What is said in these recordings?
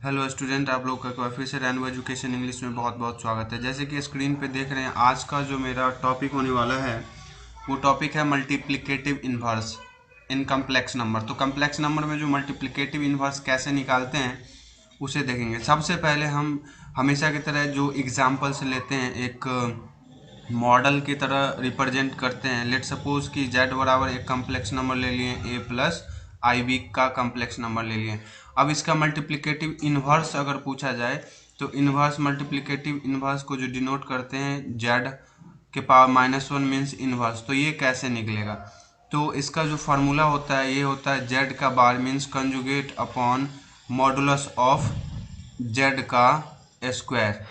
Hello student, आप लोग का फिर से रैनबो एजुकेशन इंग्लिश में बहुत बहुत स्वागत है। जैसे कि स्क्रीन पे देख रहे हैं, आज का जो मेरा टॉपिक होने वाला है वो टॉपिक है मल्टीप्लिकेटिव इन्वर्स इन कम्प्लेक्स नंबर। तो कम्प्लेक्स नंबर में जो मल्टीप्लिकेटिव इन्वर्स कैसे निकालते हैं उसे देखेंगे। सबसे पहले हम हमेशा की तरह जो एग्जाम्पल्स लेते हैं, एक मॉडल की तरह रिप्रेजेंट करते हैं। लेट सपोज कि z बराबर एक कम्प्लेक्स नंबर ले लिए a प्लस आई बी का कम्प्लेक्स नंबर ले लिए। अब इसका मल्टीप्लिकेटिव इन्वर्स अगर पूछा जाए तो इन्वर्स मल्टीप्लिकेटिव इन्वर्स को जो डिनोट करते हैं z के पावर -1 मीन्स इन्वर्स। तो ये कैसे निकलेगा? तो इसका जो फार्मूला होता है ये होता है z का बार means conjugate upon modulus of z का स्क्वायर।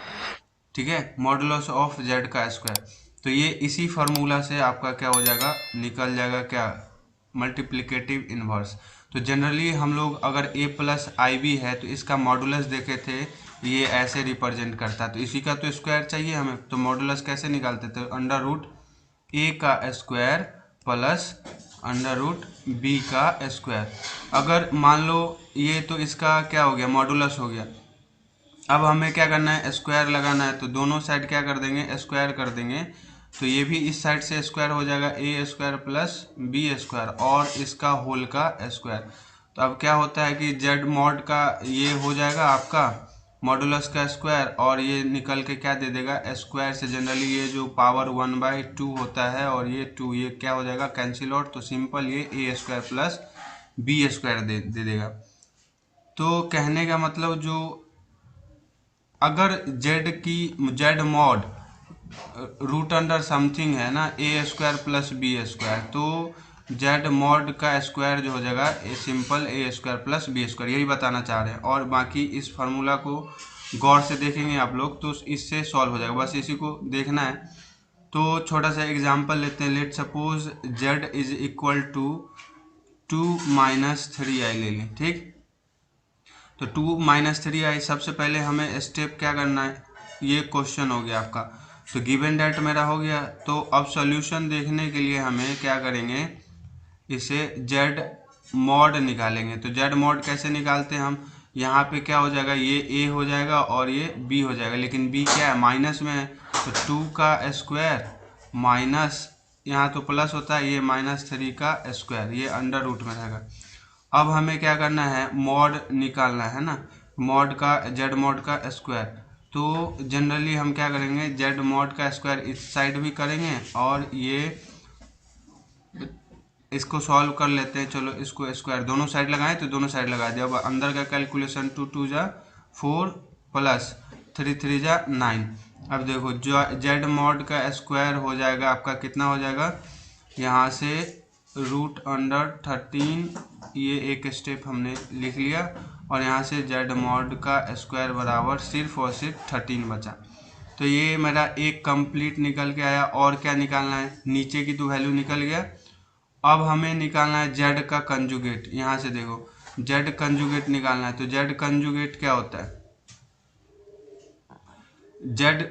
ठीक है, मॉडुलस ऑफ z का स्क्वायर। तो ये इसी फार्मूला से आपका क्या हो जाएगा, निकल जाएगा क्या, मल्टीप्लिकेटिव इन्वर्स। तो जनरली हम लोग अगर a प्लस आई बी है तो इसका मॉडुलस देखे थे, ये ऐसे रिप्रेजेंट करता है। तो इसी का तो स्क्वायर चाहिए हमें, तो मॉडुलस कैसे निकालते थे, अंडर रूट a का square plus under root b का स्क्वायर। अगर मान लो ये तो इसका क्या हो गया, मॉडुलस हो गया। अब हमें क्या करना है, स्क्वायर लगाना है। तो दोनों साइड क्या कर देंगे, स्क्वायर कर देंगे। तो ये भी इस साइड से स्क्वायर हो जाएगा, ए स्क्वायर प्लस बी स्क्वायर और इसका होल का स्क्वायर। तो अब क्या होता है कि जेड मॉड का ये हो जाएगा आपका मॉडुलस का स्क्वायर, और ये निकल के क्या दे देगा, स्क्वायर से जनरली ये जो पावर 1/2 होता है और ये 2, ये क्या हो जाएगा, कैंसिल आउट। तो सिंपल ये A square plus B square दे देगा। तो कहने का मतलब जो अगर Z mod root under something है ना, A square plus B square, तो जेड मॉड का स्क्वायर जो हो जाएगा a simple A square plus B square, यही बताना चाह रहे हैं। और बाकी इस फार्मूला को गौर से देखेंगे आप लोग तो इससे सॉल्व हो जाएगा, बस इसी को देखना है। तो छोटा सा एग्जांपल लेते हैं। Let suppose Z is equal to 2 - 3i ले लें। ठीक, तो 2 - 3i, सबसे पहले हमें स्टेप क्या करना है, ये क्वेश्चन हो गया आपका। तो गिवन डेट मेरा हो गया। तो अब सॉल्यूशन देखने के लिए हमें क्या करेंगे, इसे जेड मॉड निकालेंगे। तो जेड मॉड कैसे निकालते हैं हम, यहाँ पे क्या हो जाएगा, ये ए हो जाएगा और ये बी हो जाएगा, लेकिन बी क्या है, माइनस में है। तो 2 का स्क्वायर माइनस, यहाँ तो प्लस होता है, ये -3 का स्क्वायर, ये अंडर रूट में रहेगा। अब हमें क्या करना है, मॉड निकालना है ना, मॉड का जेड मॉड का स्क्वायर। तो जनरली हम क्या करेंगे, जेड मॉड का स्क्वायर इस साइड भी करेंगे और ये इसको सॉल्व कर लेते हैं। चलो इसको स्क्वायर दोनों साइड लगाएं, तो दोनों साइड लगा दिया। अब अंदर का कैलकुलेशन 2 2 जा 4 प्लस 3 3 जा 9। अब देखो जो जेड मॉड का स्क्वायर हो जाएगा आपका, कितना हो जाएगा, यहाँ से रूट अंडर 13, ये एक स्टेप हमने लिख लिया, और यहाँ से जेड मॉड का स्क्वायर बराबर सिर्फ और सिर्फ 13 बचा। तो ये मेरा एक कंप्लीट निकल के आया। और क्या निकालना है, नीचे की तो वैल्यू निकल गया। अब हमें निकालना है जेड का कंजुगेट। यहाँ से देखो जेड कंजुगेट निकालना है। तो जेड कंजुगेट क्या होता है, जेड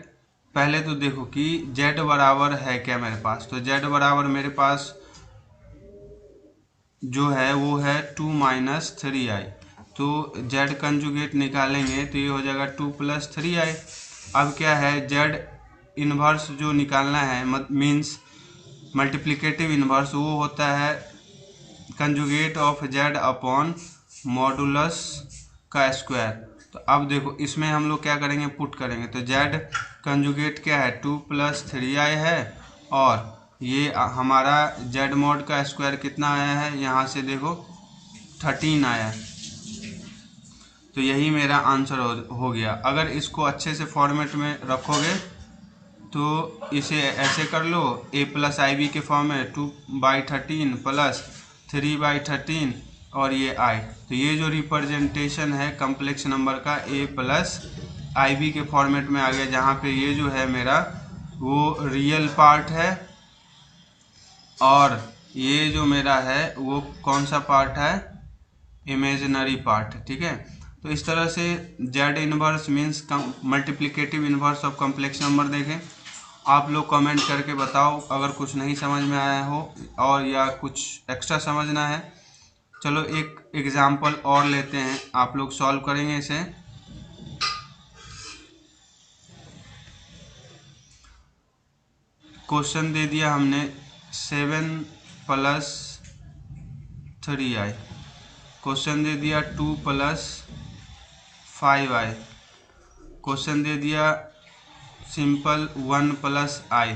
पहले तो देखो कि जेड बराबर है क्या मेरे पास। तो जेड बराबर मेरे पास जो है वो है 2 - 3i। तो जेड कंजुगेट निकालेंगे तो ये हो जाएगा 2 + 3i। अब क्या है, जेड इन्वर्स जो निकालना है मीन्स मल्टीप्लिकेटिव इन्वर्स, वो होता है conjugate of Z upon modulus का स्क्वायर। तो अब देखो इसमें हम लोग क्या करेंगे, पुट करेंगे। तो जेड कंजुगेट क्या है, 2 + 3i है, और ये हमारा जेड मॉड का स्क्वायर कितना आया है, यहाँ से देखो 13 आया है। तो यही मेरा आंसर हो गया। अगर इसको अच्छे से फॉर्मेट में रखोगे तो इसे ऐसे कर लो, a प्लस आई बी के फॉर्म में 2/13 प्लस 3/13 और ये i। तो ये जो रिप्रेजेंटेशन है कम्प्लेक्स नंबर का a प्लस आई बी के फॉर्मेट में आ गया, जहाँ पे ये जो है मेरा वो रियल पार्ट है और ये जो मेरा है वो कौन सा पार्ट है, इमेजिनरी पार्ट। ठीक है, तो इस तरह से Z inverse means multiplicative inverse of complex number देखें। आप लोग कमेंट करके बताओ अगर कुछ नहीं समझ में आया हो और या कुछ एक्स्ट्रा समझना है। चलो एक एग्जांपल और लेते हैं, आप लोग सॉल्व करेंगे इसे। क्वेश्चन दे दिया हमने 7 + 3i, क्वेश्चन दे दिया 2 + 5i, क्वेश्चन दे दिया सिंपल 1 + i।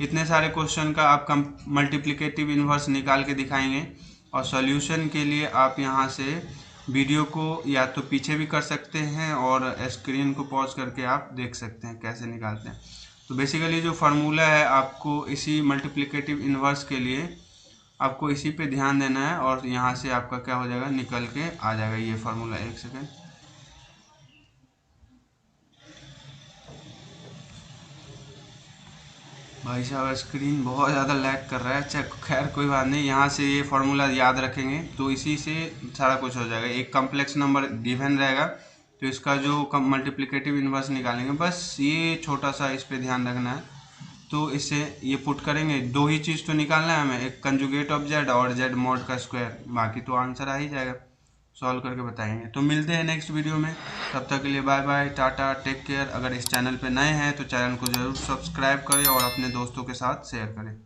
इतने सारे क्वेश्चन का आप मल्टीप्लिकेटिव इन्वर्स निकाल के दिखाएंगे। और सॉल्यूशन के लिए आप यहाँ से वीडियो को या तो पीछे भी कर सकते हैं और स्क्रीन को पॉज करके आप देख सकते हैं कैसे निकालते हैं। तो बेसिकली जो फार्मूला है आपको इसी मल्टीप्लिकेटिव इन्वर्स के लिए आपको इसी पे ध्यान देना है और यहाँ से आपका क्या हो जाएगा, निकल के आ जाएगा ये फार्मूला। एक सेकेंड, भाई साहब स्क्रीन बहुत ज़्यादा लैग कर रहा है। अच्छा खैर कोई बात नहीं, यहाँ से ये फार्मूला याद रखेंगे तो इसी से सारा कुछ हो जाएगा। एक कम्प्लेक्स नंबर गिवन रहेगा तो इसका जो मल्टीप्लिकेटिव इन्वर्स निकालेंगे, बस ये छोटा सा इस पे ध्यान रखना है। तो इससे ये पुट करेंगे, दो ही चीज़ तो निकालना है हमें, एक कंजुगेट ऑफ जेड और जेड मॉड का स्क्वायर, बाकी तो आंसर आ ही जाएगा। सॉल्व करके बताएंगे। तो मिलते हैं नेक्स्ट वीडियो में, तब तक के लिए bye bye, tata, take care. अगर इस चैनल पे नए हैं तो चैनल को ज़रूर सब्सक्राइब करें और अपने दोस्तों के साथ शेयर करें।